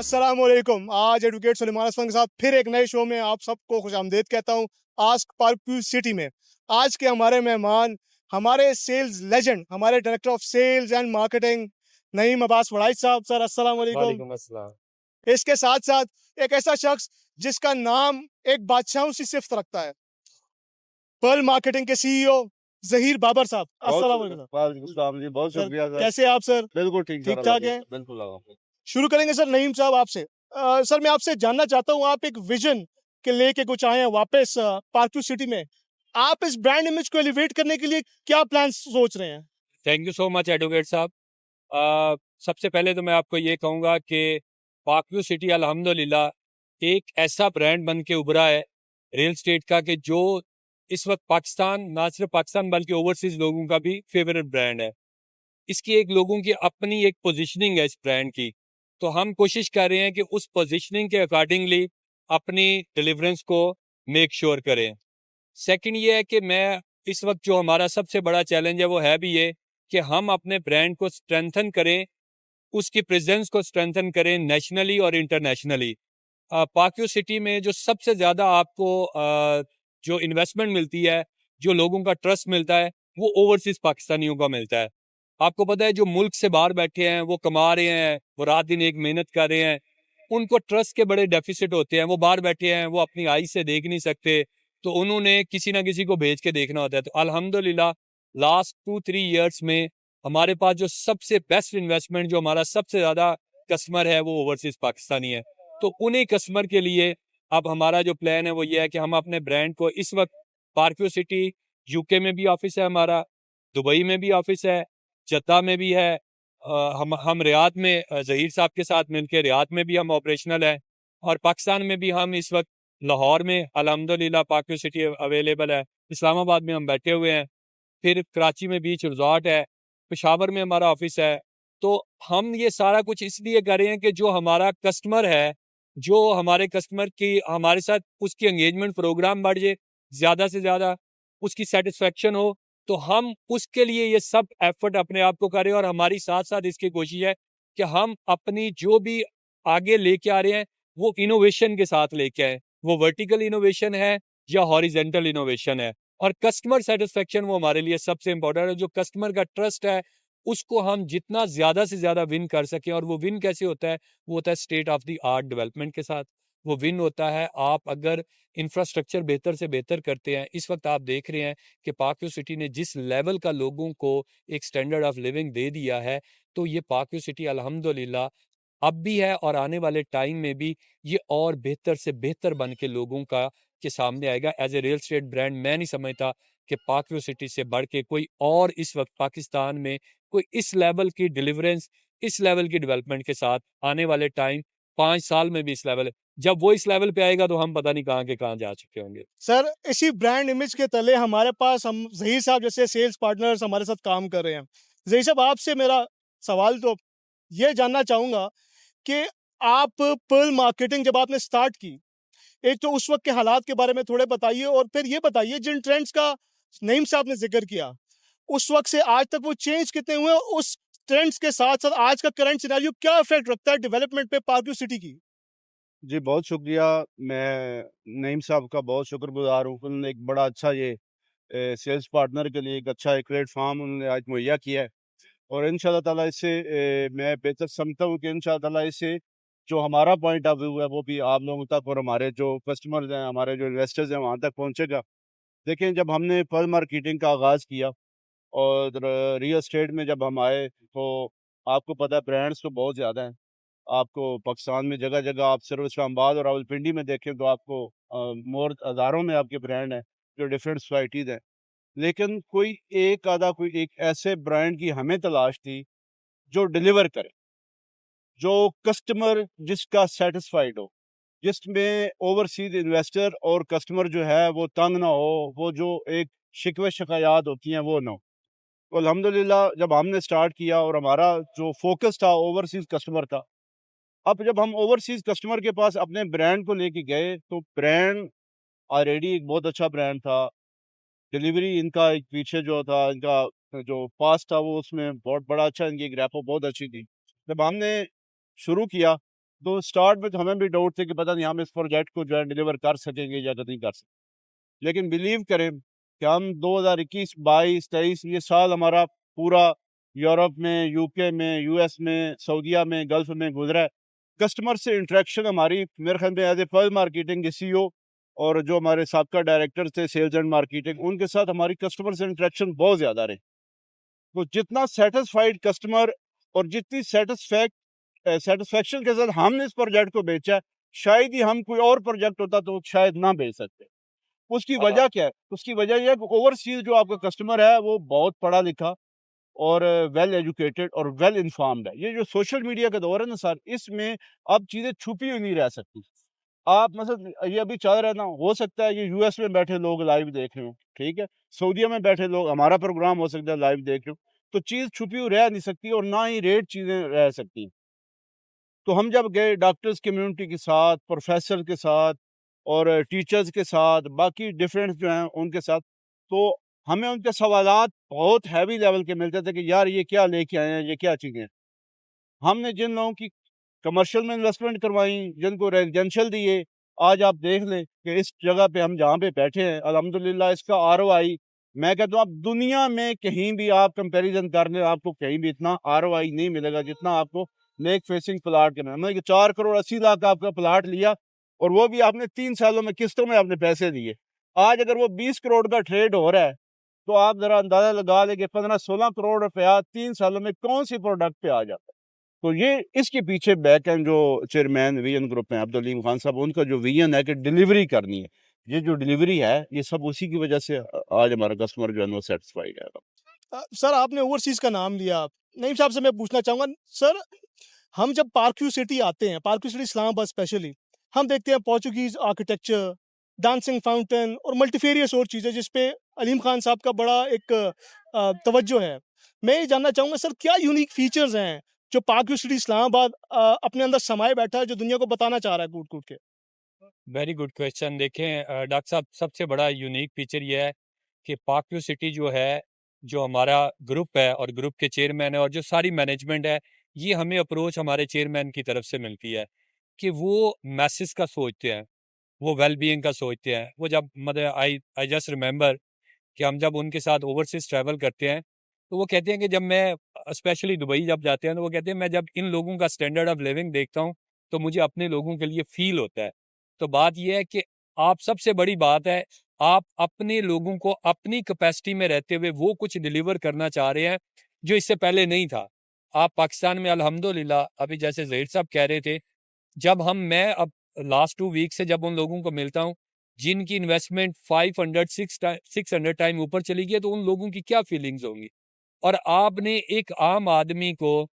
अस्सलामुअलैकुम। आज एडवोकेट सुलेमान असलम के साथ फिर एक नए शो में आप सबको खुशामदीद कहता हूँ। आस्क पार्कव्यू सिटी में आज के हमारे मेहमान हमारे सेल्स लेजेंड, हमारे director of sales and marketing Naeem Abbas Waraich sahab. Sir अस्सलामुअलैकुम। वालेकुम अस्सलाम। इसके साथ साथ एक ऐसा शख्स जिसका नाम एक बादशाहों से सिफ्त रखता है, पर्ल मार्केटिंग के सीईओ जहीर बाबर साहब। अस्सलामुअलैकुम वालेकुम अस्सलाम जी, बहुत सर। शुक्रिया सर। कैसे हैं आप सर? बिल्कुल ठीक ठीक सर, ठाक हैं? बिल्कुल शुरू करेंगे सर नईम साहब आपसे। सर मैं आपसे जानना चाहता हूँ, आप एक विजन के लेके कुछ आए हैं वापस पार्कव्यू सिटी में। आप इस ब्रांड इमेज को एलिवेट करने के लिए क्या प्लान सोच रहे हैं? Thank you so much advocate साहब। सबसे पहले तो मैं आपको ये कहूँगा कि पार्कव्यू सिटी अल्हम्दुलिल्लाह एक ऐसा ब्रांड बन के उभरा है रियल स्टेट का कि जो इस वक्त पाकिस्तान, ना सिर्फ पाकिस्तान बल्कि ओवरसीज लोगों का भी फेवरेट ब्रांड है। इसकी एक लोगों की अपनी एक पोजीशनिंग है इस ब्रांड की, तो हम कोशिश कर रहे हैं कि उस पोजीशनिंग के अकॉर्डिंगली अपनी डिलीवरेंस को मेक श्योर करें। सेकंड ये है कि मैं इस वक्त जो हमारा सबसे बड़ा चैलेंज है वो है भी ये कि हम अपने ब्रांड को स्ट्रेंथन करें, उसकी प्रेजेंस को स्ट्रेंथन करें नेशनली और इंटरनेशनली। पार्कव्यू सिटी में जो सबसे ज़्यादा आपको जो इन्वेस्टमेंट मिलती है, जो लोगों का ट्रस्ट मिलता है, वो ओवरसीज पाकिस्तानियों का मिलता है। आपको पता है जो मुल्क से बाहर बैठे हैं, वो कमा रहे हैं, वो रात दिन एक मेहनत कर रहे हैं, उनको ट्रस्ट के बड़े डेफिसिट होते हैं। वो बाहर बैठे हैं, वो अपनी आई से देख नहीं सकते, तो उन्होंने किसी ना किसी को भेज के देखना होता है। तो अल्हम्दुलिल्लाह लास्ट 2-3 ईयर्स में हमारे पास जो सबसे बेस्ट इन्वेस्टमेंट, जो हमारा सबसे ज़्यादा कस्टमर है, वो ओवरसीज पाकिस्तानी है। तो उन्हीं कस्टमर के लिए अब हमारा जो प्लान है वो ये है कि हम अपने ब्रांड को इस वक्त पार्कव्यू सिटी, यूके में भी ऑफिस है हमारा, दुबई में भी ऑफिस है, जद्दा में भी है, हम रियाद में ज़हीर साहब के साथ मिलकर रियाद में भी हम ऑपरेशनल हैं, और पाकिस्तान में भी हम इस वक्त लाहौर में अल्हम्दुलिल्लाह पार्कव्यू सिटी अवेलेबल है, इस्लामाबाद में हम बैठे हुए हैं, फिर कराची में बीच रिजॉर्ट है, पेशावर में हमारा ऑफिस है। तो हम ये सारा कुछ इसलिए कर रहे हैं कि जो हमारा कस्टमर है, जो हमारे कस्टमर की हमारे साथ उसकी एंगेजमेंट प्रोग्राम बढ़ जाए, ज़्यादा से ज़्यादा उसकी सेटिस्फेक्शन हो, तो हम उसके लिए ये सब एफर्ट अपने आप को करें। और हमारी साथ साथ इसकी कोशिश है कि हम अपनी जो भी आगे लेके आ रहे हैं वो इनोवेशन के साथ लेके आए, वो वर्टिकल इनोवेशन है या हॉरिजेंटल इनोवेशन है। और कस्टमर सेटिस्फेक्शन वो हमारे लिए सबसे इंपॉर्टेंट है। जो कस्टमर का ट्रस्ट है उसको हम जितना ज़्यादा से ज़्यादा विन कर सकें, और वो विन कैसे होता है, वो होता है state of the art development के साथ। वो विन होता है आप अगर इंफ्रास्ट्रक्चर बेहतर से बेहतर करते हैं। इस वक्त आप देख रहे हैं कि पार्कव्यू सिटी ने जिस लेवल का लोगों को एक स्टैंडर्ड ऑफ लिविंग दे दिया है, तो ये पार्कव्यू सिटी अल्हम्दुलिल्लाह अब भी है और आने वाले टाइम में भी ये और बेहतर से बेहतर बन के लोगों का के सामने आएगा। As a real estate brand मैं नहीं समझता कि पार्कव्यू सिटी से बढ़ के कोई और इस वक्त पाकिस्तान में कोई इस लेवल की डिलीवरेंस, इस लेवल की डेवलपमेंट के साथ आने वाले टाइम 5 साल में भी इस लेवल, जब वो इस लेवल पे आएगा तो हम पता नहीं कहाँ के कहाँ जा चुके होंगे। सर इसी ब्रांड इमेज के तले हमारे पास हम जहीर साहब जैसे सेल्स पार्टनर्स हमारे साथ काम कर रहे हैं। जहीर साहब आपसे मेरा सवाल तो ये जानना चाहूंगा कि आप पर्ल मार्केटिंग जब आपने स्टार्ट की, एक तो उस वक्त के हालात के बारे में थोड़े बताइए, और फिर ये बताइए जिन ट्रेंड्स का नईम साहब ने जिक्र किया उस वक्त से आज तक वो चेंज कितने हुए, उस ट्रेंड्स के साथ साथ आज का करंट सिनेरियो क्या इफेक्ट रखता है डेवलपमेंट पे पार्कव्यू सिटी की? जी, बहुत शुक्रिया। मैं नईम साहब का बहुत शुक्रगुज़ार हूँ। उन्होंने एक बड़ा अच्छा ये सेल्स पार्टनर के लिए एक अच्छा एक प्लेटफ़ॉर्म उन्होंने आज मुहैया किया है, और इंशाअल्लाह ताला इससे मैं बेहतर समझता हूँ कि इंशाअल्लाह ताला इससे जो हमारा पॉइंट ऑफ व्यू है वो भी आप लोगों तक और हमारे जो कस्टमर्स हैं, हमारे जो इन्वेस्टर्स हैं वहाँ तक पहुँचेगा। देखें, जब हमने पर्ल मार्केटिंग का आगाज़ किया और रियल एस्टेट में जब हम आए, तो आपको पता है ब्रांड्स तो बहुत ज़्यादा हैं। आपको पाकिस्तान में जगह-जगह आप सिर्फ इस्लामाबाद और रावलपिंडी में देखें तो आपको मोर हज़ारों में आपके ब्रांड हैं, जो डिफरेंट सोसाइटीज़ हैं। लेकिन कोई एक आधा कोई एक ऐसे ब्रांड की हमें तलाश थी, जो डिलीवर करे, जो कस्टमर जिसका सैटिस्फाइड हो, जिसमें ओवरसीज़ इन्वेस्टर और कस्टमर जो है वो तंग ना हो, वो जो एक शिकवे-शिकायत होती हैं वो ना हो। तो अल्हम्दुलिल्लाह जब हमने स्टार्ट किया और हमारा जो फ़ोकस था ओवरसीज़ कस्टमर था। अब जब हम ओवरसीज़ कस्टमर के पास अपने ब्रांड को लेके गए, तो ब्रांड ऑलरेडी एक बहुत अच्छा ब्रांड था। डिलीवरी इनका एक पीछे जो था, इनका जो पास्ट था वो उसमें बहुत बड़ा अच्छा, इनकी एक रैपो बहुत अच्छी थी। जब हमने शुरू किया तो स्टार्ट में तो हमें भी डाउट थे कि पता नहीं हम इस प्रोजेक्ट को जो है डिलीवर कर सकेंगे या नहीं कर सकेंगे, लेकिन बिलीव करें कि हम 2021, 22, 23 ये साल हमारा पूरा यूरोप में, यूके में, यूएस में, सऊदीया में, गल्फ में गुजरा है। कस्टमर से इंटरेक्शन हमारी मेरे ख्याल में एज ए पर्ल मार्केटिंग के सीईओ और जो हमारे साबका डायरेक्टर थे सेल्स एंड मार्केटिंग, उनके साथ हमारी कस्टमर से इंटरेक्शन बहुत ज़्यादा रहे। तो जितना सेटिस्फाइड कस्टमर और जितनी सेटिस्फेक्शन के साथ हमने इस प्रोजेक्ट को बेचा है, शायद ही हम कोई और प्रोजेक्ट होता तो शायद ना बेच सकते। उसकी वजह क्या है? उसकी वजह यह है कि ओवरसीज जो आपका कस्टमर है वो बहुत पढ़ा लिखा और वेल एजुकेटेड और वेल इन्फॉर्म्ड है। ये जो सोशल मीडिया का दौर है ना सर, इसमें अब चीज़ें छुपी हुई नहीं रह सकती। आप मतलब ये अभी चल रहा है ना, हो सकता है ये यूएस में बैठे लोग लाइव देख रहे हो, ठीक है, सऊदीया में बैठे लोग हमारा प्रोग्राम हो सकता है लाइव देख रहे हो, तो चीज़ छुपी हुई रह नहीं सकती और ना ही रेट चीज़ें रह सकती। तो हम जब गए डॉक्टर्स कम्युनिटी के साथ, प्रोफेसर के साथ और टीचर्स के साथ, बाकी डिफरेंट जो हैं उनके साथ, तो हमें उनके सवालात बहुत हैवी लेवल के मिलते थे कि यार ये क्या लेके आए हैं, ये क्या चीज़ें हैं। हमने जिन लोगों की कमर्शियल में इन्वेस्टमेंट करवाई, जिनको रेजिडेंशियल दिए, आज आप देख लें कि इस जगह पे हम जहाँ पे बैठे हैं अल्हम्दुलिल्लाह इसका आरओआई, मैं कहता हूँ आप दुनिया में कहीं भी आप कंपैरिजन कर लें, आपको कहीं भी इतना आरओआई नहीं मिलेगा जितना आपको लेक फेसिंग प्लाट के में। मतलब कि 4 करोड़ 80 लाख का आपका प्लाट लिया और वो भी आपने 3 सालों में किस्तों में आपने पैसे दिए। आज अगर वो 20 करोड़ का ट्रेड हो रहा है, तो आप ज़रा अंदाज़ा लगा लें कि 15-16 करोड़ रुपया 3 सालों में कौन-सी प्रोडक्ट पे आ जाता है। तो ये इसके पीछे बैक एंड जो चेयरमैन विजन ग्रुप हैं अब्दुल अलीम खान साहब, उनका जो विजन है कि डिलीवरी करनी है, ये जो डिलीवरी है ये सब उसी की वजह से आज हमारा कस्टमर जो है वो सेटिस्फाइड है। सर आपने ओवरसीज का नाम लिया, नईम साहब से मैं पूछना चाहूँगा सर, हम जब पार्क व्यू सिटी आते हैं, park view city Islamabad specially, हम देखते हैं पोर्चुगीज आर्किटेक्चर, डांसिंग फाउंटेन और मल्टीफेरियस और चीज़ें जिस पे अलीम खान साहब का बड़ा एक तवज्जो है। मैं ये जानना चाहूँगा सर, क्या यूनिक फीचर्स हैं जो पार्क व्यू सिटी इस्लामाबाद अपने अंदर समाये बैठा है, जो दुनिया को बताना चाह रहा है कूट कूट के? Very good question. देखें डॉक्टर साहब, सबसे बड़ा यूनिक फीचर ये है कि पार्क व्यू सिटी जो है, जो हमारा ग्रुप है और ग्रुप के चेयरमैन है और जो सारी मैनेजमेंट है, ये हमें अप्रोच हमारे चेयरमैन की तरफ से मिलती है कि वो मैसेज का सोचते हैं, वो वेल बीइंग का सोचते हैं। वो जब मतलब आई जस्ट रिमेंबर कि हम जब उनके साथ ओवरसीज ट्रैवल करते हैं, तो वो कहते हैं कि जब मैं स्पेशली दुबई जब जाते हैं, तो वो कहते हैं मैं जब इन लोगों का स्टैंडर्ड ऑफ लिविंग देखता हूँ, तो मुझे अपने लोगों के लिए फील होता है। तो बात यह है कि आप सबसे बड़ी बात है, आप अपने लोगों को अपनी कैपेसिटी में रहते हुए वो कुछ डिलीवर करना चाह रहे हैं जो इससे पहले नहीं था। आप पाकिस्तान में अल्हम्दुलिल्लाह, अभी जैसे ज़हीर साहब कह रहे थे, जब मैं अब लास्ट 2 वीक से जब उन लोगों को मिलता हूँ जिनकी इन्वेस्टमेंट 600 टाइम ऊपर चली गई है, तो उन लोगों की क्या फीलिंग्स होंगी। और आपने एक आम आदमी को,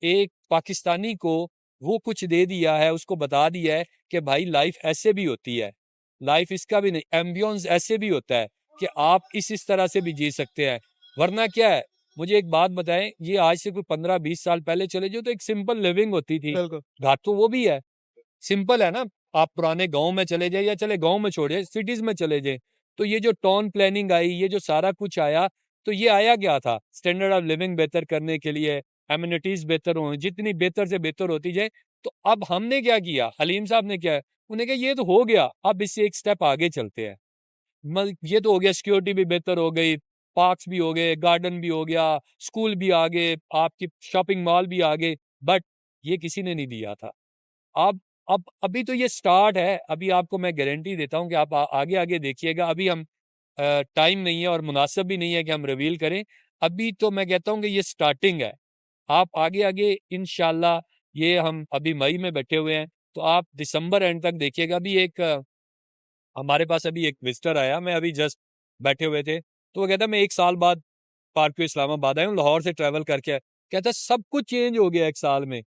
एक पाकिस्तानी को वो कुछ दे दिया है, उसको बता दिया है कि भाई लाइफ ऐसे भी होती है, लाइफ इसका भी नहीं, एम्बियंस ऐसे भी होता है कि आप इस तरह से भी जी सकते हैं। वरना क्या है, मुझे एक बात बताएं, ये आज से कोई 15-20 साल पहले चले जाओ तो एक सिंपल लिविंग होती थी। बिल्कुल। घाट तो वो भी है, सिंपल है ना। आप पुराने गांव में चले जाए, या चले गांव में छोड़िए सिटीज में चले जाए, तो ये जो टाउन प्लानिंग आई, ये जो सारा कुछ आया, तो ये आया क्या था, स्टैंडर्ड ऑफ लिविंग बेहतर करने के लिए, एमिनिटीज बेहतर हो, जितनी बेहतर से बेहतर होती जाए। तो अब हमने क्या किया, हलीम साहब ने क्या, उन्हें कहा ये तो हो गया, अब इससे एक स्टेप आगे चलते हैं। ये तो हो गया, सिक्योरिटी भी बेहतर हो गई, पार्क्स भी हो गए, गार्डन भी हो गया, स्कूल भी आ गए, आपकी शॉपिंग मॉल भी आ गए, बट ये किसी ने नहीं दिया था। अब अभी तो ये स्टार्ट है। अभी आपको मैं गारंटी देता हूँ कि आप आगे आगे देखिएगा। अभी हम टाइम नहीं है और मुनासिब भी नहीं है कि हम रिवील करें। अभी तो मैं कहता हूँ कि ये स्टार्टिंग है। आप आगे आगे इंशाल्लाह, ये हम अभी मई में बैठे हुए हैं, तो आप दिसंबर एंड तक देखिएगा। अभी एक हमारे पास अभी एक विजिटर आया, मैं अभी जस्ट बैठे हुए थे, तो वो कहता मैं 1 साल बाद पार्क व्यू इस्लामाबाद आया हूँ, लाहौर से ट्रैवल करके आया। कहता सब कुछ चेंज हो गया 1 साल में।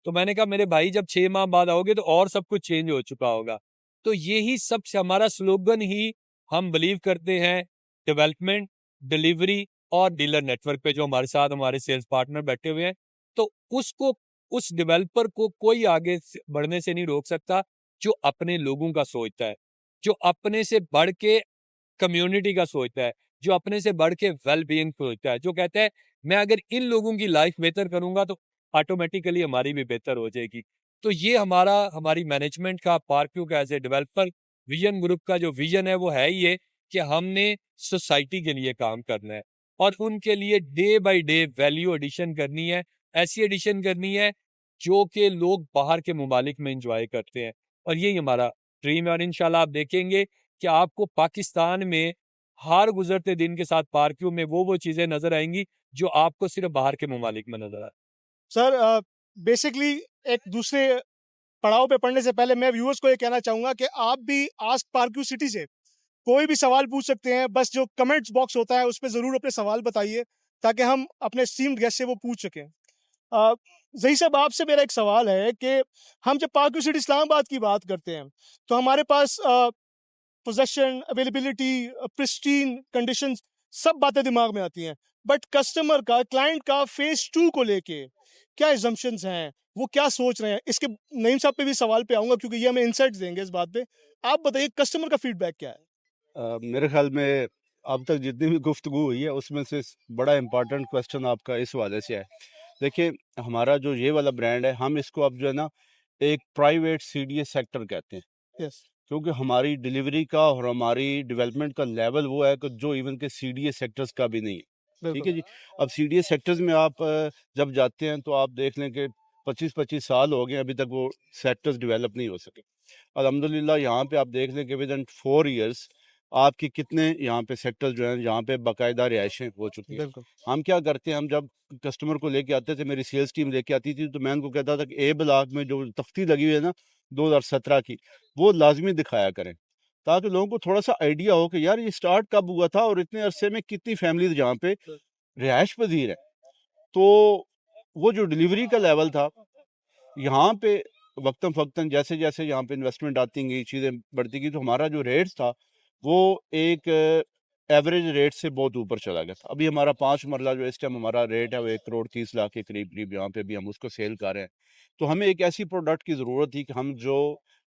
तो मैंने कहा मेरे भाई, जब 6 माह बाद आओगे तो और सब कुछ चेंज हो चुका होगा। तो यही सबसे हमारा स्लोगन ही, हम बिलीव करते हैं डेवलपमेंट, डिलीवरी और डीलर नेटवर्क पे, जो हमारे साथ हमारे सेल्स पार्टनर बैठे हुए हैं। तो उसको, उस डेवलपर को कोई आगे बढ़ने से नहीं रोक सकता जो अपने लोगों का सोचता है, जो अपने से बढ़ के कम्युनिटी का सोचता है, जो अपने से बढ़ के वेल बीइंग सोचता है, जो कहता है मैं अगर इन लोगों की लाइफ बेहतर करूंगा तो ऑटोमेटिकली हमारी भी बेहतर हो जाएगी। तो ये हमारी मैनेजमेंट का, पार्कव्यू का as a developer vision group का जो विजन है वो है ये कि हमने सोसाइटी के लिए काम करना है और उनके लिए day by day value addition करनी है, ऐसी एडिशन करनी है जो कि लोग बाहर के मुमालिक में इंजॉय करते हैं। और यही हमारा ड्रीम है और इंशाल्लाह आप देखेंगे कि आपको पाकिस्तान में हर गुजरते दिन के साथ पार्कव्यू में वो चीज़ें नज़र आएंगी जो आपको सिर्फ बाहर के मुमालिक में नज़र आए। सर बेसिकली एक दूसरे पड़ाव पे पढ़ने से पहले मैं व्यूअर्स को ये कहना चाहूँगा कि आप भी आस्क पार्कव्यू सिटी से कोई भी सवाल पूछ सकते हैं। बस जो कमेंट्स बॉक्स होता है उस पे ज़रूर अपने सवाल बताइए ताकि हम अपने स्टीम्ड गेस्ट से वो पूछ सकें। ज़ही साहब, आपसे मेरा एक सवाल है कि हम जब पार्कव्यू सिटी इस्लामाबाद की बात करते हैं तो हमारे पास पोजेशन, अवेलेबिलिटी, प्रिस्टीन कंडीशंस सब बातें दिमाग में आती हैं। बट कस्टमर का, क्लाइंट का फेज़ 2 को लेके क्या असम्पशन्स हैं, वो क्या सोच रहे हैं? इसके नईम साहब पे भी सवाल पे आऊँगा क्योंकि ये हमें इनसाइट्स देंगे इस बात पे। आप बताइए कस्टमर का फीडबैक क्या है? मेरे ख्याल में अब तक जितनी भी गुफ्तगू हुई है उसमें से बड़ा इम्पोर्टेंट क्वेश्चन आपका इस हवाले से है। देखिए, हमारा जो ये वाला ब्रांड है, हम इसको अब जो है ना एक प्राइवेट सीडीएस सेक्टर कहते हैं, यस, क्योंकि हमारी डिलीवरी का और हमारी डेवलपमेंट का लेवल वो है कि जो इवन के सीडीएस सेक्टर्स का भी नहीं है। ठीक है बिल्कुल। जी। अब सीडीएस सेक्टर्स में आप जब जाते हैं तो आप देख लें कि 25-25 साल हो गए अभी तक वो सेक्टर्स डेवलप नहीं हो सके। अल्हम्दुलिल्लाह यहाँ पे आप देख लें कि विदिन 4 इयर्स आपकी कितने यहाँ पे सेक्टर्स जो हैं यहाँ पे बाकायदा रिहाइशें हो चुकी हैं। बिल्कुल। हम क्या करते हैं, हम जब कस्टमर को लेके आते थे, मेरी सेल्स टीम लेके आती थी, तो मैं उनको कहता था कि ए ब्लॉक में जो तख्ती लगी हुई है ना 2017 की, वो लाजमी दिखाया करें ताकि लोगों को थोड़ा सा आइडिया हो कि यार ये स्टार्ट कब हुआ था और इतने अरसे में कितनी फैमिलीज यहाँ पे रिहाइश पजीर है। तो वो जो डिलीवरी का लेवल था यहाँ पे वक्तन फ़क्तन जैसे जैसे यहाँ पे इन्वेस्टमेंट आती गई, चीज़ें बढ़ती गई, तो हमारा जो रेट्स था वो एक एवरेज रेट से बहुत ऊपर चला गया था। अभी हमारा 5 मरला जो इस टाइम हमारा रेट है वो 1,30,00,000 के करीब यहाँ पे भी हम उसको सेल कर रहे हैं। तो हमें एक ऐसी प्रोडक्ट की ज़रूरत थी कि हम जो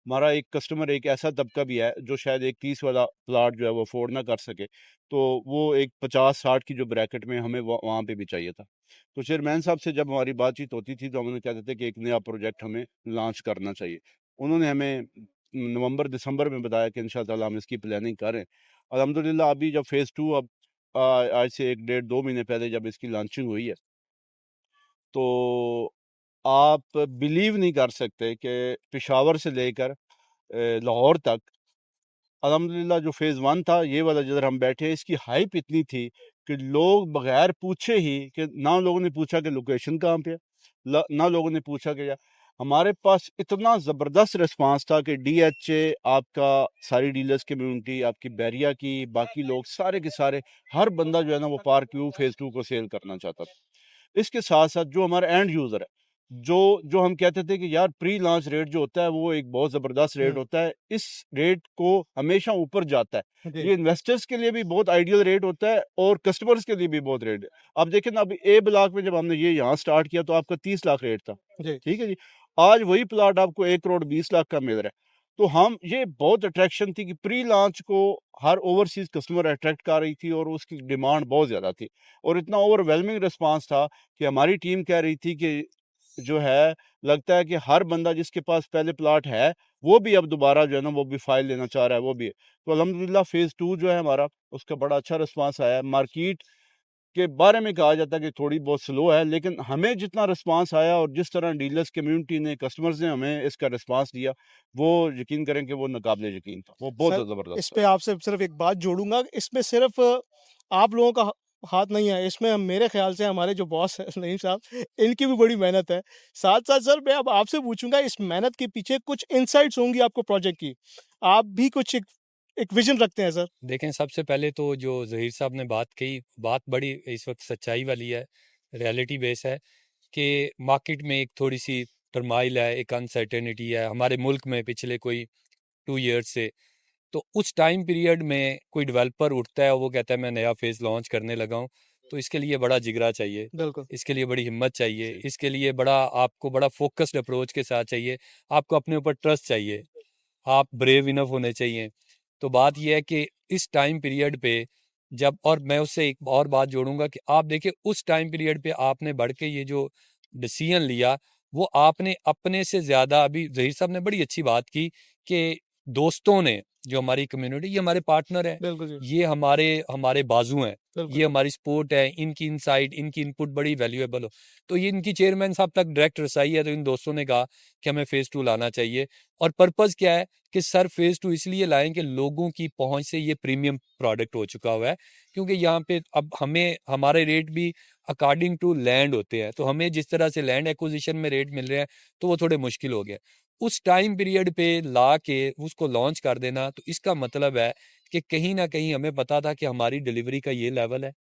हमारा एक कस्टमर एक ऐसा तबका भी है जो शायद एक 30 वाला प्लाट जो है वो अफोर्ड ना कर सके, तो वो एक 50-60 की जो ब्रैकेट में हमें वहाँ पे भी चाहिए था। तो चेयरमैन साहब से जब हमारी बातचीत होती थी तो हम उन्हें कहते थे कि एक नया प्रोजेक्ट हमें लॉन्च करना चाहिए। उन्होंने हमें नवंबर-दिसंबर में बताया कि इंशाअल्लाह ताला हम इसकी प्लानिंग कर रहे हैं। अल्हम्दुलिल्लाह अभी जब फ़ेज़ 2 अब आज से 1 डेढ़ 2 महीने पहले जब इसकी लॉन्चिंग हुई है, तो आप बिलीव नहीं कर सकते कि पेशावर से लेकर लाहौर तक अल्हम्दुलिल्लाह जो फ़ेज़ 1 था, ये वाला जिधर हम बैठे हैं, इसकी हाइप इतनी थी कि लोग बगैर पूछे ही कि ना लोगों ने पूछा कि लोकेशन कहाँ पे है, ना लोगों ने पूछा कि हमारे पास इतना ज़बरदस्त रिस्पांस था कि डीएचए, आपका सारी डीलर्स कम्युनिटी, आपकी बैरिया की, बाकी लोग सारे के सारे, हर बंदा जो है ना वो पार्कव्यू फ़ेज़ 2 को सेल करना चाहता था। इसके साथ-साथ जो हमारा एंड यूज़र है, जो जो हम कहते थे कि यार प्री लॉन्च रेट जो होता है वो एक बहुत ज़बरदस्त रेट हुँ, होता है, इस रेट को हमेशा ऊपर जाता है। जी, ये इन्वेस्टर्स के लिए भी बहुत आइडियल रेट होता है और कस्टमर्स के लिए भी बहुत रेट है। आप देखें ना, अभी ए ब्लॉक में जब हमने ये यहाँ स्टार्ट किया तो आपका 30 लाख रेट था, जी। ठीक है जी। आज वही प्लॉट आपको 1,20,00,000 का मिल रहा है। तो हम ये बहुत अट्रैक्शन थी कि प्री लॉन्च को हर ओवरसीज़ कस्टमर अट्रैक्ट कर रही थी और उसकी डिमांड बहुत ज़्यादा थी और इतना ओवरवेलमिंग रिस्पॉन्स था कि हमारी टीम कह रही थी कि जो है, लगता है कि हर बंदा जिसके पास पहले प्लॉट है, वो भी अब दोबारा जो है ना वो भी फ़ाइल लेना चाह रहा है, वो भी है। तो अल्हम्दुलिल्लाह फ़ेज़ 2 जो है हमारा, उसका बड़ा अच्छा रिस्पॉन्स आया है। मार्केट के बारे में कहा जाता है कि थोड़ी बहुत स्लो है, लेकिन हमें जितना रिस्पॉन्स आया और जिस तरह डीलर्स कम्युनिटी ने, कस्टमर्स ने हमें इसका रिस्पॉन्स दिया, वो यकीन करें कि वो नाकाबिले यकीन था। वो बहुत सर, ज़बरदस्त इस था। पे आपसे सिर्फ एक बात जोड़ूँगा, इसमें सिर्फ आप लोगों का हाथ नहीं है, इसमें मेरे ख़्याल से हमारे जो बॉस हैं नईम साहब, इनकी भी बड़ी मेहनत है। साथ-साथ सर मैं अब आपसे पूछूँगा, इस मेहनत के पीछे कुछ इनसाइट्स होंगी आपको प्रोजेक्ट की। आप भी कुछ एक एक विज़न रखते हैं सर? देखें, सबसे पहले तो जो ज़हीर साहब ने बात कही, बात बड़ी इस वक्त सच्चाई वाली है, रियलिटी बेस है कि मार्केट में एक थोड़ी सी टर्माइल है, एक अनसर्टेनिटी है हमारे मुल्क में पिछले कोई 2 ईयर्स से। तो उस टाइम पीरियड में कोई डेवलपर उठता है और वो कहता है मैं नया फेज़ लॉन्च करने लगा हूँ, तो इसके लिए बड़ा जिगरा चाहिए, बिल्कुल। इसके लिए बड़ी हिम्मत चाहिए, इसके लिए आपको बड़ा फोकस्ड अप्रोच के साथ चाहिए, आपको अपने ऊपर ट्रस्ट चाहिए, आप ब्रेव इनफ होने चाहिए। तो बात यह है कि इस टाइम पीरियड पे जब, और मैं उससे एक और बात जोड़ूंगा कि आप देखिए उस टाइम पीरियड पे आपने बढ़ के ये जो डिसीजन लिया वो आपने अपने से ज़्यादा, अभी ज़हीर साहब ने बड़ी अच्छी बात की कि दोस्तों ने, जो हमारी कम्युनिटी, ये हमारे पार्टनर हैं, बिल्कुल जी, ये हमारे हमारे बाजू हैं, बिल्कुल ये हमारी सपोर्ट है, इनकी इनसाइट, इनकी इनपुट बड़ी वैल्यूएबल हो। तो ये इनकी चेयरमैन साहब तक डायरेक्ट रसाई है, तो इन दोस्तों ने कहा कि हमें फेज़ 2 लाना चाहिए। और पर्पज़ क्या है कि सर फेज़ 2 इसलिए लाएँ कि लोगों की पहुँच से ये प्रीमियम प्रोडक्ट हो चुका हुआ है, क्योंकि यहाँ पे अब हमें हमारे रेट भी अकॉर्डिंग टू लैंड होते हैं। तो हमें जिस तरह से लैंड एक्विजिशन में रेट मिल रहे हैं, तो वो थोड़े मुश्किल हो गए। उस टाइम पीरियड पे ला के उसको लॉन्च कर देना, तो इसका मतलब है कि कहीं न कहीं हमें पता था कि हमारी डिलीवरी का ये लेवल है,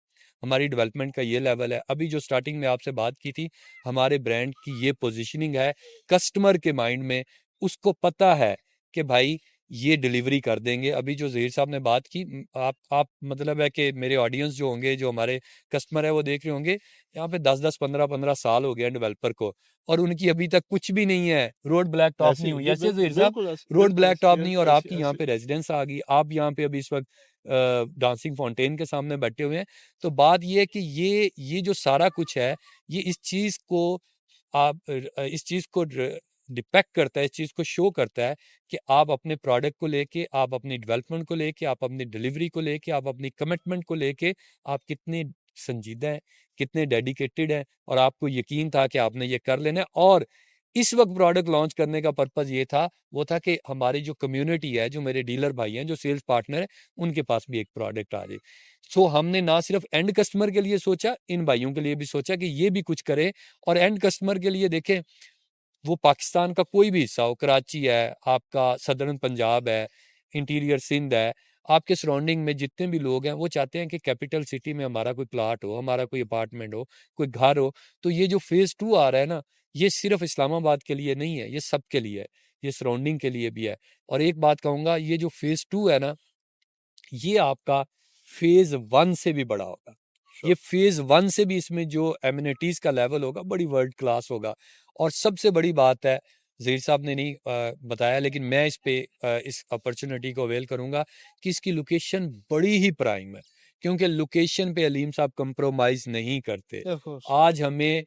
हमारी डेवलपमेंट का ये लेवल है। अभी जो स्टार्टिंग में आपसे बात की थी, हमारे ब्रांड की ये पोजीशनिंग है, कस्टमर के माइंड में उसको पता है कि भाई ये डिलीवरी कर देंगे। अभी जो ज़हीर साहब ने बात की, आप मतलब है कि मेरे ऑडियंस जो होंगे, जो हमारे कस्टमर है, वो देख रहे होंगे, यहाँ पे 10-10, 15-15 साल हो गए हैं डेवलपर को, और उनकी अभी तक कुछ भी नहीं है, रोड ब्लैक टॉप ऐसे नहीं ही हुई। ये ऐसे ज़हीर साहब, बिल्कुल ऐसे, रोड बिल्कुल ब्लैक ऐसे, टॉप नहीं, और बिल्कुल ऐसे आपकी यहाँ ऐसे। पे रेजिडेंस आ गई, आप यहाँ पे अभी इस वक्त डांसिंग फाउंटेन के सामने बैठे हुए हैं। तो बात ये है कि ये जो सारा कुछ है, ये इस चीज़ को इस चीज़ को डिपेक्ट करता है, इस चीज़ को शो करता है कि आप अपने प्रोडक्ट को लेके, आप अपनी डेवलपमेंट को लेके, आप अपनी डिलीवरी को लेके, आप अपनी कमिटमेंट को लेके आप कितने संजीदा हैं, कितने डेडिकेटेड हैं, और आपको यकीन था कि आपने ये कर लेना है। और इस वक्त प्रोडक्ट लॉन्च करने का पर्पज़ ये था, वो था कि हमारी जो कम्युनिटी है, जो मेरे डीलर भाई हैं, जो सेल्स पार्टनर हैं, उनके पास भी एक प्रोडक्ट आ जाए। सो हमने ना सिर्फ एंड कस्टमर के लिए सोचा, इन भाइयों के लिए भी सोचा कि ये भी कुछ करें। और एंड कस्टमर के लिए देखें, वो पाकिस्तान का कोई भी हिस्सा हो, कराची है, आपका सदर्न पंजाब है, इंटीरियर सिंध है, आपके सराउंडिंग में जितने भी लोग हैं, वो चाहते हैं कि कैपिटल सिटी में हमारा कोई प्लाट हो, हमारा कोई अपार्टमेंट हो, कोई घर हो। तो ये जो फेज़ 2 आ रहा है ना, ये सिर्फ इस्लामाबाद के लिए नहीं है, ये सबके लिए है, ये सराउंडिंग के लिए भी है। और एक बात कहूँगा, ये जो फेज़ 2 है ना, ये आपका फेज़ 1 से भी बड़ा होगा। ये फेज़ 1 से भी, इसमें जो एमिनिटीज़ का लेवल होगा, बड़ी वर्ल्ड क्लास होगा। और सबसे बड़ी बात है, ज़हीर साहब ने नहीं बताया, लेकिन मैं इस पे इस अपॉर्चुनिटी को अवेल करूँगा कि इसकी लोकेशन बड़ी ही प्राइम है, क्योंकि लोकेशन पे अलीम साहब कंप्रोमाइज़ नहीं करते। ऑफ कोर्स आज हमें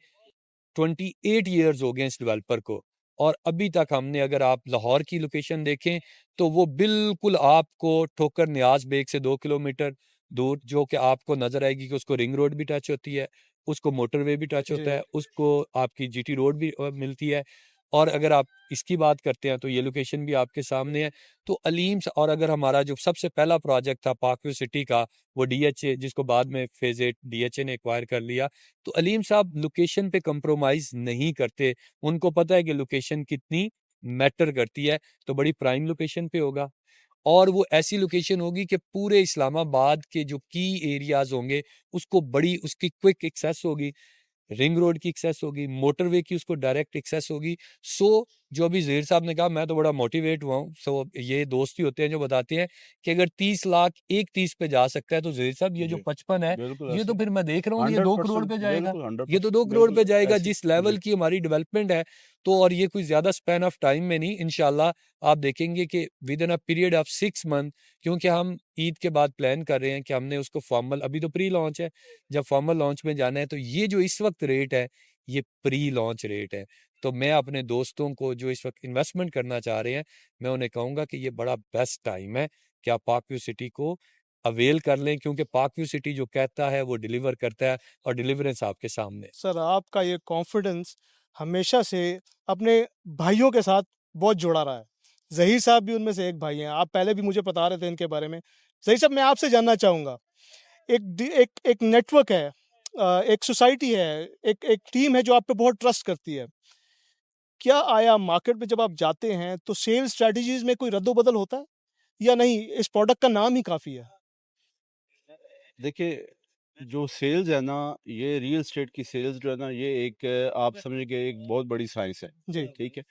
28 ईयर्स हो गए इस डेवलपर को, और अभी तक हमने, अगर आप लाहौर की लोकेशन देखें, तो वो बिल्कुल आपको ठोकर न्याज बेग से 2 किलोमीटर दूर, जो कि आपको नजर आएगी कि उसको रिंग रोड भी टच होती है, उसको मोटरवे भी टच जी होता है, उसको आपकी जीटी रोड भी मिलती है। और अगर आप इसकी बात करते हैं, तो ये लोकेशन भी आपके सामने है। तो और अगर हमारा जो सबसे पहला प्रोजेक्ट था पाकव्यू सिटी का, वो डीएचए, जिसको बाद में फेज 8 डीएचए ने एक्वायर कर लिया, तो अलीम साहब लोकेशन पे कंप्रोमाइज नहीं करते। उनको पता है कि लोकेशन कितनी मैटर करती है, तो बड़ी प्राइम लोकेशन पे होगा। और वो ऐसी लोकेशन होगी कि पूरे इस्लामाबाद के जो की एरियाज होंगे, उसको बड़ी उसकी क्विक एक्सेस होगी, रिंग रोड की एक्सेस होगी, मोटरवे की उसको डायरेक्ट एक्सेस होगी। सो जो अभी ज़हीर साहब ने कहा, मैं तो बड़ा मोटिवेट हुआ हूँ। सो ये दोस्त ही होते हैं जो बताते हैं कि अगर 30 लाख एक 30 पे जा सकता है, तो ज़हीर साहब ये जो जी 55 है, बिल्कुल ये ऐसे तो ही। फिर मैं देख रहा हूँ, ये 2 करोड़ 100% पे जाएगा। बिल्कुल ये तो 100% 2 करोड़ पे बिल्कुल जाएगा, ऐसे जिस ही। जी लेवल की हमारी डेवलपमेंट है। तो और ये कोई ज़्यादा स्पैन ऑफ टाइम में नहीं, इंशाल्लाह आप देखेंगे कि with in a period of 6 month, क्योंकि हम ईद के बाद प्लान कर रहे हैं कि हमने उसको फॉर्मल, अभी तो प्री लॉन्च है, जब फॉर्मल लॉन्च में जाना है, तो ये जो इस वक्त रेट है, ये प्री लॉन्च रेट है। तो मैं अपने दोस्तों को जो इस वक्त इन्वेस्टमेंट करना चाह रहे हैं, मैं उन्हें कहूँगा कि ये बड़ा बेस्ट टाइम है कि आप पाकव्यू सिटी को अवेल कर लें, क्योंकि पाकव्यू सिटी जो कहता है वो डिलीवर करता है, और डिलीवरेंस आपके सामने है। सर, आपका ये कॉन्फिडेंस हमेशा से अपने भाइयों के साथ बहुत जुड़ा रहा है। ज़हीर साहब भी उनमें से एक भाई हैं। आप पहले भी मुझे बता रहे थे इनके बारे में। ज़हीर साहब, मैं आपसे जानना चाहूँगा, एक नेटवर्क है, एक सोसाइटी है, एक टीम है जो आप पे बहुत ट्रस्ट करती है। क्या आया मार्केट में जब आप जाते हैं, तो सेल्स स्ट्रैटेजीज़ में कोई रद्द-बदल होता है या नहीं, इस प्रोडक्ट का नाम ही काफ़ी है? देखिए, जो सेल्स है ना, ये रियल एस्टेट की सेल्स जो है ना, ये एक आप समझिए कि एक बहुत बड़ी साइंस है, जी, ठीक है?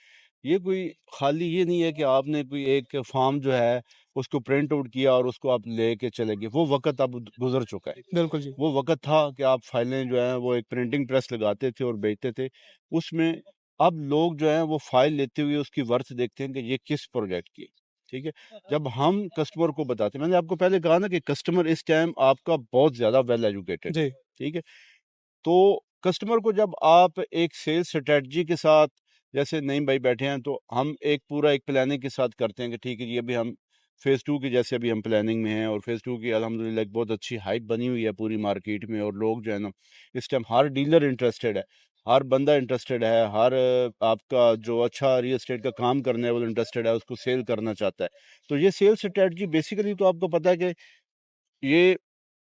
ये कोई खाली ये नहीं है कि आपने कोई एक फॉर्म जो है, उसको प्रिंट आउट किया और उसको आप लेके चले गए। वो वक़्त अब गुज़र चुका है। बिल्कुल जी। वो वक़्त था कि आप फाइलें जो हैं, वो एक प्रिंटिंग प्रेस लगाते थे और बेचते थे। उसमें अब लोग जो हैं, वो फाइल लेते हुए उसकी वर्थ देखते हैं कि ये किस प्रोजेक्ट की है, ठीक है? जब हम कस्टमर को बताते हैं, मैंने आपको पहले कहा ना कि कस्टमर इस टाइम आपका बहुत ज़्यादा वेल एजुकेटेड है, जी, ठीक है? तो कस्टमर को जब आप एक सेल्स स्ट्रैटेजी के साथ जैसे नईम भाई बैठे हैं तो हम एक पूरा एक प्लानिंग के साथ करते हैं कि ठीक है जी अभी हम फ़ेज़ 2 की जैसे अभी हम प्लानिंग में हैं और फ़ेज़ 2 की अल्हम्दुलिल्लाह एक बहुत अच्छी हाइप बनी हुई है पूरी मार्केट में और लोग जो है ना इस टाइम हर डीलर इंटरेस्टेड है, हर बंदा इंटरेस्टेड है, हर आपका जो अच्छा रियल एस्टेट का काम करने वाला इंटरेस्टेड है, उसको सेल करना चाहता है। तो ये सेल स्ट्रैटेजी बेसिकली तो आपको पता है कि ये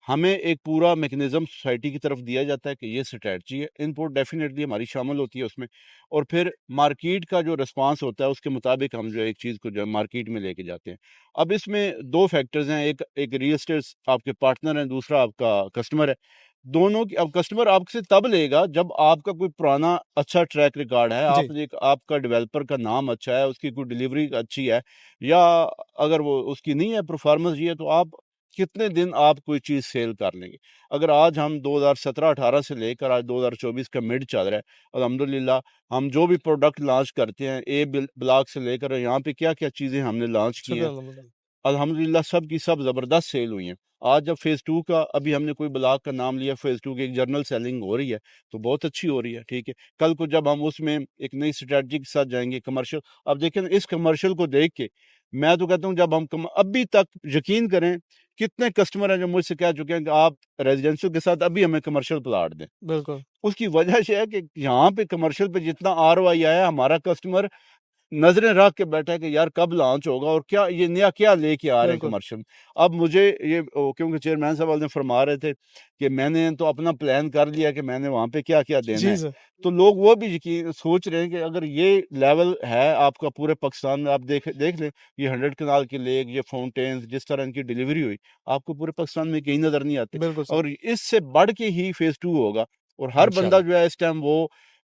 हमें एक पूरा मैकेनिज़्म सोसाइटी की तरफ दिया जाता है कि ये स्ट्रैटेजी है, इनपुट डेफ़िनेटली हमारी शामिल होती है उसमें और फिर मार्केट का जो रिस्पॉन्स होता है उसके मुताबिक हम जो है एक चीज़ को जो है मार्केट में लेके जाते हैं। अब इसमें 2 फैक्टर्स हैं, एक एक रियल एस्टेट आपके पार्टनर हैं, दूसरा आपका कस्टमर है। दोनों की अब कस्टमर आपसे तब लेगा जब आपका कोई पुराना अच्छा ट्रैक रिकॉर्ड है, जी, आप एक आपका डेवलपर का नाम अच्छा है, उसकी कोई डिलीवरी अच्छी है या अगर वो उसकी नहीं है परफ़ॉर्मेंस ये है तो आप कितने दिन आप कोई चीज़ सेल कर लेंगे। अगर आज हम 2017-18 से लेकर आज 2024 का मिड चल रहा है, अल्हम्दुलिल्लाह हम जो भी प्रोडक्ट लॉन्च करते हैं, ए ब्लॉक से लेकर यहाँ पे क्या-क्या चीज़ें हमने लॉन्च की शुक्र हैं, अल्हम्दुलिल्लाह। अल्हम्दुलिल्लाह सब की सब ज़बरदस्त सेल हुई हैं। आज जब फ़ेज़ 2 का अभी हमने कोई ब्लॉक का नाम लिया, फ़ेज़ 2 की एक जनरल सेलिंग हो रही है, तो बहुत अच्छी हो रही है, ठीक है। कल को जब हम उसमें एक नई स्ट्रैटेजी के साथ जाएँगे कमर्शियल, अब देखिए ना इस कमर्शियल को देख के मैं तो कहता हूँ जब हम अभी तक यकीन करें कितने कस्टमर हैं जो मुझसे कह चुके हैं कि आप रेज़िडेंशियल के साथ अभी हमें कमर्शियल प्लॉट दें। बिल्कुल, उसकी वजह ये है कि यहाँ पे कमर्शियल पे जितना आरओआई आया है, हमारा कस्टमर नज़रें रख के बैठा है कि यार कब लॉन्च होगा और क्या ये नया क्या लेके आ रहे हैं बिल्कुल। कमर्शियल। अब मुझे ये क्योंकि चेयरमैन साहब वाले फरमा रहे थे कि मैंने तो अपना प्लान कर लिया कि मैंने वहाँ पे क्या-क्या देना जी, है। सर। तो लोग वो भी यकीन सोच रहे हैं कि अगर ये लेवल है आपका पूरे पाकिस्तान में, आप देख देख लें ये 100 कनाल की लेक, ये फाउंटेन्स जिस तरह इनकी डिलीवरी हुई, आपको पूरे पाकिस्तान में कहीं नज़र नहीं आते बिल्कुल सर। और इससे बढ़ के ही फ़ेज़ 2 होगा और हर बंदा इंशाल्लाह। जो है इस टाइम वो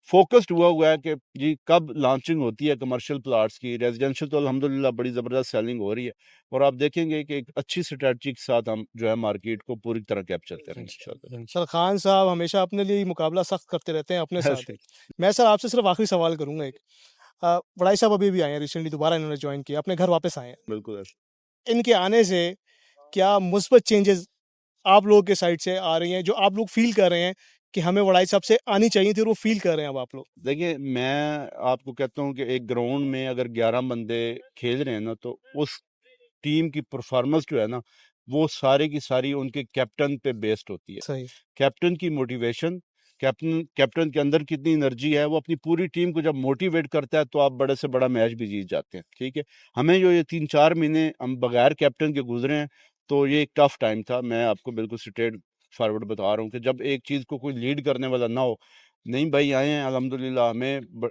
फ़ोकस्ड हुआ है कि जी कब लॉन्चिंग होती है कमर्शियल प्लॉट्स की। रेज़िडेंशियल तो अल्हम्दुलिल्लाह बड़ी ज़बरदस्त सेलिंग हो रही है और आप देखेंगे कि एक अच्छी स्ट्रैटेजी के साथ हम जो है मार्केट को पूरी तरह कैप्चर करेंगे इंशाल्लाह। इंशाल्लाह, सर खान साहब हमेशा अपने लिए मुकाबला सख्त करते रहते हैं अपने साथ। ऐसे मैं सर आपसे सिर्फ़ आखिरी सवाल करूँगा एक। बड़ाई साहब अभी भी आए हैं रिसेंटली दोबारा इन्होंने जॉइन किया, अपने घर वापस आए हैं। बिल्कुल ऐसे। इनके आने से क्या मुस्बत चेंजेज़ आप लोगों के साइड से आ रही हैं, जो आप लोग फ़ील कर रहे हैं कि हमें वड़ाई साहब से आनी चाहिए थी और वो फ़ील कर रहे हैं अब आप लोग? देखिए, मैं आपको कहता हूँ कि एक ग्राउंड में अगर 11 बंदे खेल रहे हैं ना, तो उस टीम की परफ़ॉर्मेंस जो है ना, वो सारी की सारी उनके कैप्टन पे बेस्ड होती है। सही, कैप्टन की मोटिवेशन, कैप्टन कैप्टन के अंदर कितनी एनर्जी है, वो अपनी पूरी टीम को जब मोटिवेट करता है, तो आप बड़े से बड़ा मैच भी जीत जाते हैं, ठीक है? हमें जो ये 3-4 महीने हम बगैर कैप्टन के गुज़रे हैं, तो ये एक टफ़ टाइम था। मैं आपको बिल्कुल स्ट्रेट फॉरवर्ड बता रहा हूँ कि जब एक चीज़ को कोई लीड करने वाला ना हो, नईम भाई आए हैं अल्हम्दुलिल्लाह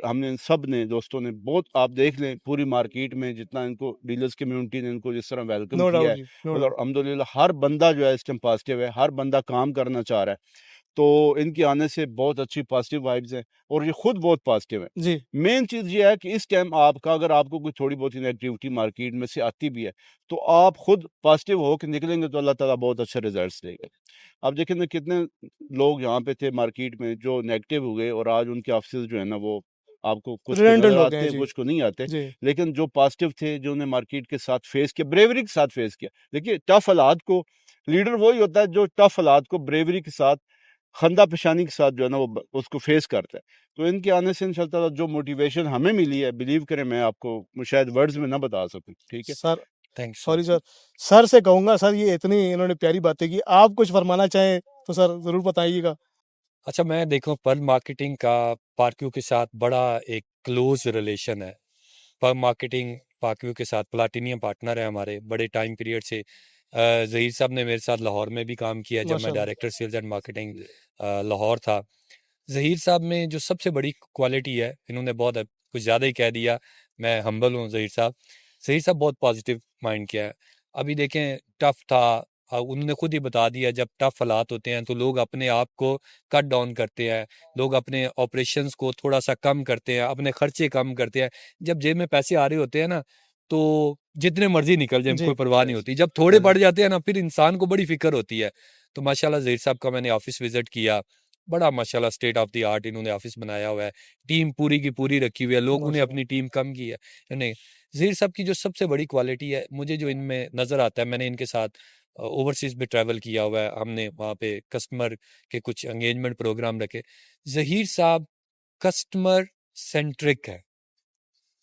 हमने सब ने दोस्तों ने बहुत आप देख लें पूरी मार्केट में जितना इनको डीलर्स कम्युनिटी ने इनको जिस तरह वेलकम नो किया डाउट है जी, नो और डाउट। अल्हम्दुलिल्लाह हर बंदा जो है इस टाइम पॉजिटिव है, हर बंदा काम करना चाह रहा है। तो इनके आने से बहुत अच्छी पॉजिटिव वाइब्स हैं और ये खुद बहुत पॉजिटिव है। जी, मेन चीज़ ये है कि इस टाइम आपका अगर आपको कोई थोड़ी बहुत नेगेटिविटी मार्केट में से आती भी है, तो आप खुद पॉजिटिव होके निकलेंगे तो अल्लाह ताला बहुत अच्छे रिजल्ट्स देगा। अब देखिए ना कितने लोग यहाँ पे थे मार्केट में जो नेगेटिव हुए और आज उनके ऑफिसेज़ जो है ना वो आपको कुछ को रिडंडेंट नज़र हो गए आते हैं, हैं, जी, कुछ को नहीं आते। जी, लेकिन जो पॉजिटिव थे, जो उन्हें मार्केट के साथ फेस किया, ब्रेवरी के साथ फेस किया। देखिए टफ हालात को लीडर वही होता है जो टफ हालात को ब्रेवरी के साथ खंदा पेशानी के साथ जो है ना वो उसको फेस करता है। तो इनके आने से इंशाअल्लाह जो मोटिवेशन हमें मिली है, बिलीव करें मैं आपको शायद वर्ड्स में ना बता सकूँ, ठीक है? Sir thank you sir. Sorry sir, sir से कहूँगा सर ये इतनी इन्होंने प्यारी बातें की, आप कुछ फरमाना चाहें तो सर ज़रूर बताइएगा? अच्छा, मैं देखूँ पर्ल मार्केटिंग का पार्क्यू के साथ बड़ा एक क्लोज रिलेशन है। पर्ल मार्केटिंग पार्क्यू के साथ प्लाटिनियम पार्टनर है हमारे बड़े टाइम पीरियड से। ज़हीर साहब ने मेरे साथ लाहौर में भी काम किया जब मैं माशाल्लाह, director sales and marketing Lahore था। ज़हीर साहब में जो सबसे बड़ी क्वालिटी है, इन्होंने बहुत कुछ ज़्यादा ही कह दिया, मैं हम्बल हूँ ज़हीर साहब। ज़हीर साहब बहुत पॉजिटिव माइंड के हैं। अभी देखें टफ़ था, उन्होंने खुद ही बता दिया जब टफ़ हालात होते हैं तो लोग अपने आप को कट डाउन करते हैं, लोग अपने ऑपरेशंस को थोड़ा-सा कम करते हैं, अपने खर्चे कम करते हैं। जब जेब में पैसे आ रहे होते हैं ना, तो जितने मर्ज़ी निकल जाएँ, जी, कोई परवाह नहीं होती। जब थोड़े बढ़ जाते हैं ना, फिर इंसान को बड़ी फ़िक्र होती है। तो माशाल्लाह ज़हीर साहब का मैंने ऑफ़िस विज़िट किया, बड़ा माशाल्लाह स्टेट ऑफ द आर्ट इन्होंने ऑफिस बनाया हुआ है। टीम पूरी की पूरी रखी हुई है, लोगों ने माशाल्लाह, अपनी टीम कम की है। नहीं, ज़हीर साहब की जो सबसे बड़ी क्वालिटी है, मुझे जो इनमें नज़र आता है, मैंने इनके साथ ओवरसीज़ भी ट्रैवल किया हुआ है, हमने वहाँ पे कस्टमर के कुछ एंगेजमेंट प्रोग्राम रखे। ज़हीर साहब कस्टमर सेंट्रिक है।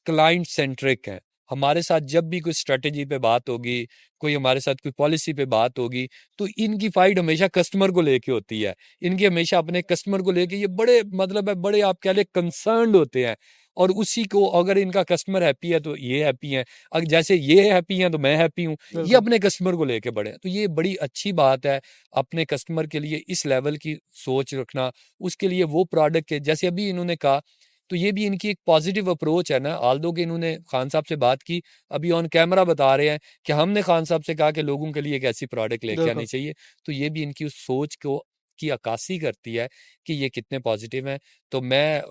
क्लाइंट सेंट्रिक हैं। हमारे साथ जब भी कोई स्ट्रेटेजी पे बात होगी, कोई हमारे साथ कोई पॉलिसी पे बात होगी, तो इनकी फाइट हमेशा कस्टमर को लेके होती है। इनकी हमेशा अपने कस्टमर को लेके ये बड़े मतलब है बड़े आप कह लें कंसर्न्ड होते हैं, और उसी को अगर इनका कस्टमर हैप्पी है तो ये हैप्पी हैं, अगर जैसे ये हैप्पी हैं तो मैं हैप्पी हूँ। ये बिल्कुल अपने कस्टमर को लेके बड़े हैं, तो ये बड़ी अच्छी बात है अपने कस्टमर के लिए इस लेवल की सोच रखना। उसके लिए वो प्रोडक्ट के जैसे अभी इन्होंने कहा, तो ये भी इनकी एक पॉजिटिव अप्रोच है ना। आल्दो कि इन्होंने खान साहब से बात की, अभी ऑन कैमरा बता रहे हैं कि हमने खान साहब से कहा कि लोगों के लिए एक ऐसी प्रोडक्ट लेके आनी बिल्कुल चाहिए। तो ये भी इनकी उस सोच को की अक्कासी करती है कि ये कितने पॉजिटिव हैं। तो मैं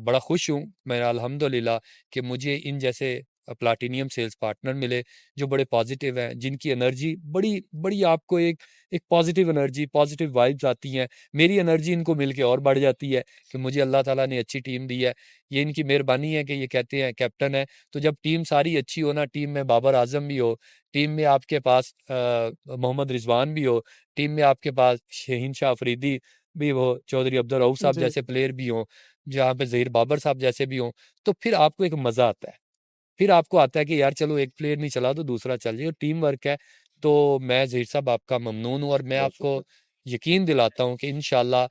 बड़ा खुश हूँ, मैं अल्हम्दुलिल्लाह कि मुझे इन जैसे प्लाटिनियम सेल्स पार्टनर मिले जो बड़े पॉजिटिव हैं, जिनकी एनर्जी बड़ी बड़ी आपको एक एक पॉजिटिव एनर्जी, पॉजिटिव वाइब्स आती हैं। मेरी एनर्जी इनको मिल के और बढ़ जाती है कि मुझे अल्लाह ताला ने अच्छी टीम दी है। ये इनकी मेहरबानी है कि ये कहते हैं कैप्टन है, तो जब टीम सारी अच्छी हो ना, टीम में बाबर आजम भी हो, टीम में आपके पास मोहम्मद रिजवान भी हो, टीम में आपके पास शहीन शाह अफरीदी भी हो, चौधरी अब्दुल रऊफ साहब जी जैसे प्लेयर भी हों, जहाँ पे ज़हीर बाबर साहब जैसे भी हों, तो फिर आपको एक मज़ा आता है। फिर आपको आता है कि यार चलो एक प्लेयर नहीं चला तो दूसरा चल जाए, और टीम वर्क है। तो मैं ज़हीर साहब आपका ममनून हूँ, और मैं बहुत आपको शुक्रिया। यकीन दिलाता हूँ कि इंशाल्लाह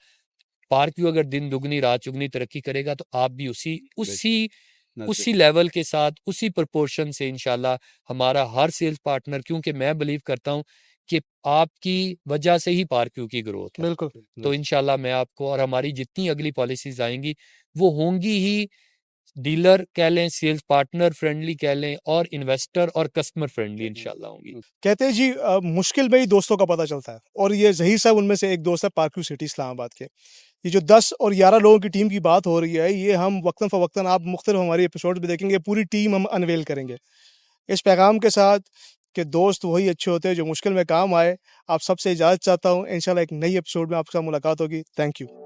पार्क व्यू अगर दिन दुगनी रात चुगनी तरक्की करेगा तो आप भी उसी बेशक, उसी नसीब उसी लेवल के साथ, उसी प्रोपोर्शन से इंशाल्लाह हमारा हर सेल्स पार्टनर, क्योंकि मैं बिलीव करता हूँ कि आपकी वजह से ही पार्क व्यू की ग्रोथ है। बिल्कुल तो इंशाल्लाह मैं आपको, और हमारी जितनी अगली पॉलिसीज आएंगी वो होंगी ही डीलर कह लें, सेल्स पार्टनर फ्रेंडली कह लें, और इन्वेस्टर और कस्टमर फ्रेंडली इंशाल्लाह होंगी। कहते हैं जी मुश्किल में ही दोस्तों का पता चलता है, और ये ज़हीर साहब उनमें से एक दोस्त है पार्क व्यू सिटी इस्लामाबाद के। ये जो 10 और 11 लोगों की टीम की बात हो रही है, ये हम वक्तन फ़वक्तन आप मुख्तलिफ हमारी एपिसोड में देखेंगे, पूरी टीम हम अनवेल करेंगे इस पैगाम के साथ कि दोस्त वही अच्छे होते हैं जो मुश्किल में काम आए। आप सबसे इजाज़त चाहता हूँ, इंशाल्लाह एक नई एपिसोड में आपके साथ मुलाकात होगी। Thank you.